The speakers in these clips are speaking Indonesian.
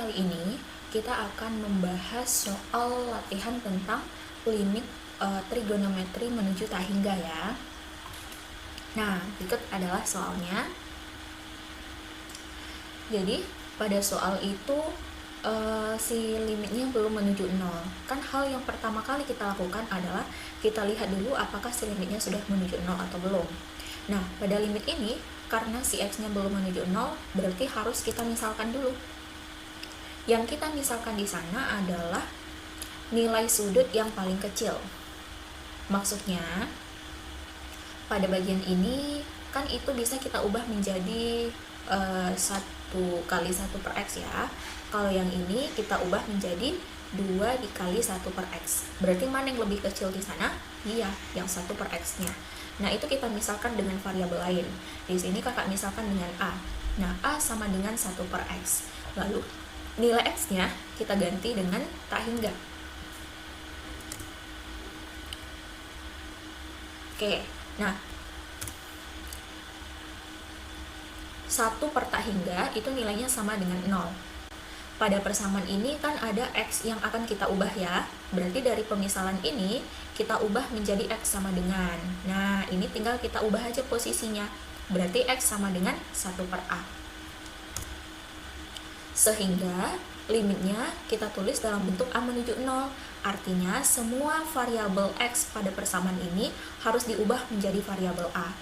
kali ini kita akan membahas soal latihan tentang limit trigonometri menuju tak hingga ya. Nah, berikut adalah soalnya. Jadi, pada soal itu si limitnya belum menuju 0. Kan hal yang pertama kali kita lakukan adalah kita lihat dulu apakah si limitnya sudah menuju 0 atau belum. Nah, pada limit ini, karena si x-nya belum menuju 0, berarti harus kita misalkan dulu. Yang kita misalkan di sana adalah nilai sudut yang paling kecil. Maksudnya, pada bagian ini, kan itu bisa kita ubah menjadi 1 kali 1 per x ya. Kalau yang ini kita ubah menjadi 2 dikali 1 per x. Berarti mana yang lebih kecil di sana? Iya, yang 1 per x-nya. Nah, itu kita misalkan dengan variabel lain. Di sini kakak misalkan dengan A. Nah, A sama dengan 1 per x. Lalu, nilai x-nya kita ganti dengan tak hingga. Oke, nah 1 per tak hingga itu nilainya sama dengan 0. Pada persamaan ini kan ada x yang akan kita ubah ya. Berarti dari pemisalan ini kita ubah menjadi x sama dengan. Nah, ini tinggal kita ubah aja posisinya. Berarti x sama dengan 1 per A. Sehingga limitnya kita tulis dalam bentuk A menuju 0. Artinya semua variabel x pada persamaan ini harus diubah menjadi variabel A.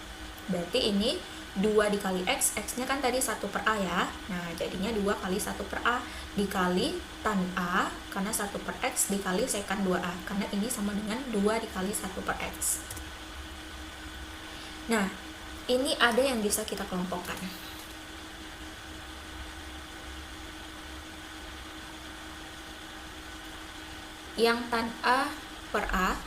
Berarti ini 2 dikali x, x-nya kan tadi 1 per A ya. Nah, jadinya 2 kali 1 per A dikali tan A, karena 1 per x dikali sekan 2A, karena ini sama dengan 2 dikali 1 per x. Nah, ini ada yang bisa kita kelompokkan. Yang tan A per A,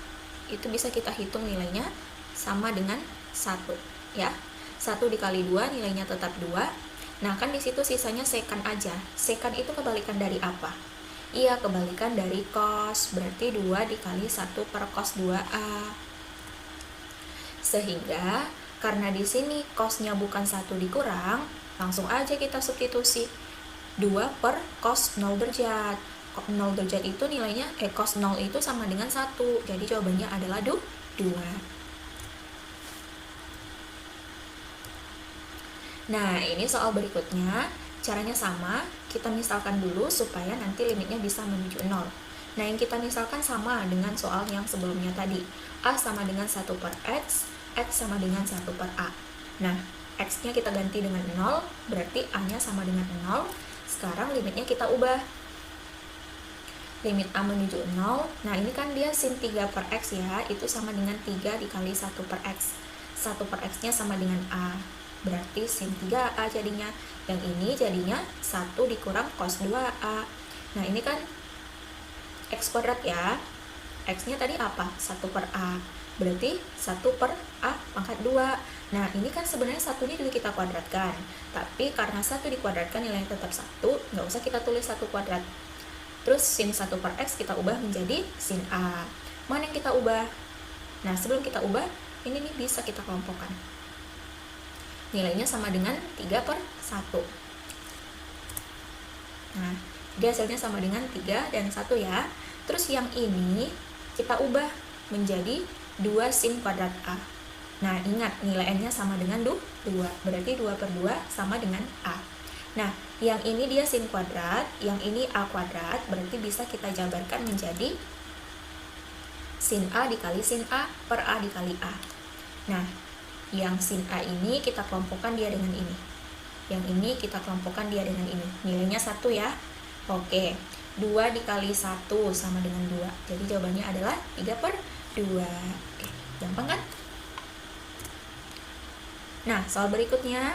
itu bisa kita hitung nilainya sama dengan 1 ya. 1 dikali 2 nilainya tetap 2. Nah, kan di situ sisanya sekan aja. Sekan itu kebalikan dari apa? Iya, kebalikan dari cos. Berarti 2 dikali 1 per cos 2A. Sehingga karena di sini cosnya bukan 1 dikurang, langsung aja kita substitusi 2 per cos 0 derajat. 0 derajat itu nilainya cos 0 itu sama dengan 1. Jadi jawabannya adalah 2. Nah, ini soal berikutnya, caranya sama, kita misalkan dulu supaya nanti limitnya bisa menuju 0. Nah, yang kita misalkan sama dengan soal yang sebelumnya tadi. A sama dengan 1 per x, x sama dengan 1 per A. Nah, x-nya kita ganti dengan 0, berarti A-nya sama dengan 0. Sekarang limitnya kita ubah. Limit A menuju 0, nah ini kan dia sin 3 per x ya, itu sama dengan 3 dikali 1 per x. 1 per x-nya sama dengan A. Berarti sin 3A jadinya. Yang ini jadinya 1 dikurang cos 2A. Nah, ini kan x kuadrat ya. X-nya tadi apa? 1 per A. Berarti 1 per A pangkat 2. Nah, ini kan sebenarnya satunya juga kita kuadratkan. Tapi karena 1 dikuadratkan nilainya tetap 1, nggak usah kita tulis 1 kuadrat. Terus sin 1 per x kita ubah menjadi sin A. Mana yang kita ubah? Nah, sebelum kita ubah, ini nih bisa kita kelompokkan. Nilainya sama dengan 3 per 1. Nah, jadi hasilnya sama dengan 3 dan 1 ya. Terus yang ini kita ubah menjadi 2 sin kuadrat A. Nah, ingat nilai n-nya sama dengan 2. Berarti 2 per 2 sama dengan A. Nah, yang ini dia sin kuadrat, yang ini A kuadrat, berarti bisa kita jabarkan menjadi sin A dikali sin A per A dikali A. Nah, yang sin A ini kita kelompokkan dia dengan ini. Yang ini kita kelompokkan dia dengan ini. Nilainya 1 ya. Oke, 2 dikali 1 sama dengan 2. Jadi jawabannya adalah 3 per 2. Oke, gampang kan? Nah, soal berikutnya.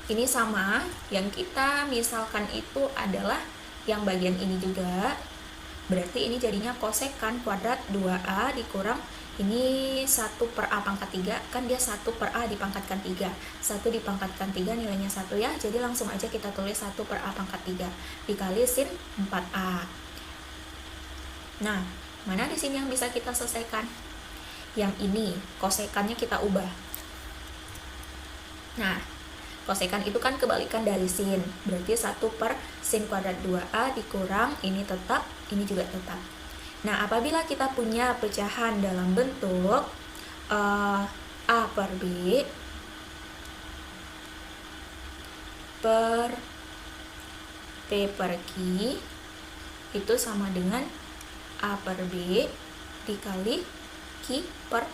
Ini sama, yang kita misalkan itu adalah yang bagian ini juga. Berarti ini jadinya kosekan kuadrat 2A dikurang ini 1 per A pangkat 3, kan dia 1 per A dipangkatkan 3. 1 dipangkatkan 3 nilainya 1 ya, jadi langsung aja kita tulis 1 per A pangkat 3 dikali sin 4A. Nah, mana di sini yang bisa kita selesaikan? Yang ini, kosekannya kita ubah. Nah, Kosekan itu kan kebalikan dari sin, berarti 1 per sin kuadrat 2A dikurang, ini tetap, ini juga tetap. Nah, apabila kita punya pecahan dalam bentuk A per B per P per Q itu sama dengan A per B dikali Q per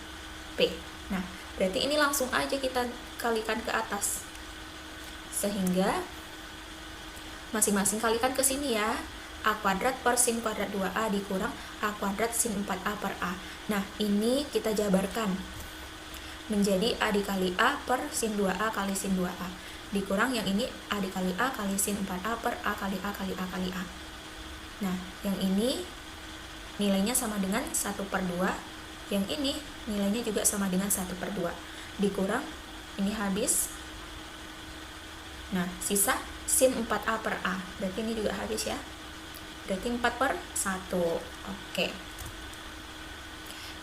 P. Nah, berarti ini langsung aja kita kalikan ke atas. Sehingga masing-masing kalikan ke sini ya. A kuadrat per sin kuadrat 2A dikurang A kuadrat sin 4A per A. Nah, ini kita jabarkan menjadi A dikali A per sin 2A kali sin 2A. Dikurang yang ini A dikali A kali sin 4A per A kali A kali A kali A. Nah, yang ini nilainya sama dengan 1 per 2. Yang ini nilainya juga sama dengan 1 per 2. Dikurang, ini habis. Nah, sisa sin 4A per A. Berarti ini juga habis ya. Berarti 4 per 1. Oke.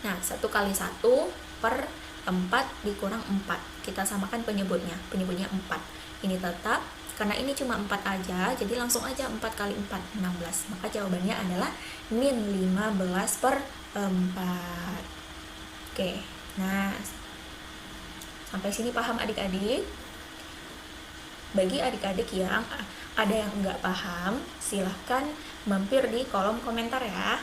Nah, 1 kali 1 per 4 dikurang 4. Kita samakan penyebutnya. Penyebutnya 4. Ini tetap. Karena ini cuma 4 aja, jadi langsung aja 4 kali 4, 16. Maka jawabannya adalah min 15 per 4. Oke. Nah, sampai sini paham adik-adik? Bagi adik-adik yang ada yang nggak paham, silahkan mampir di kolom komentar ya.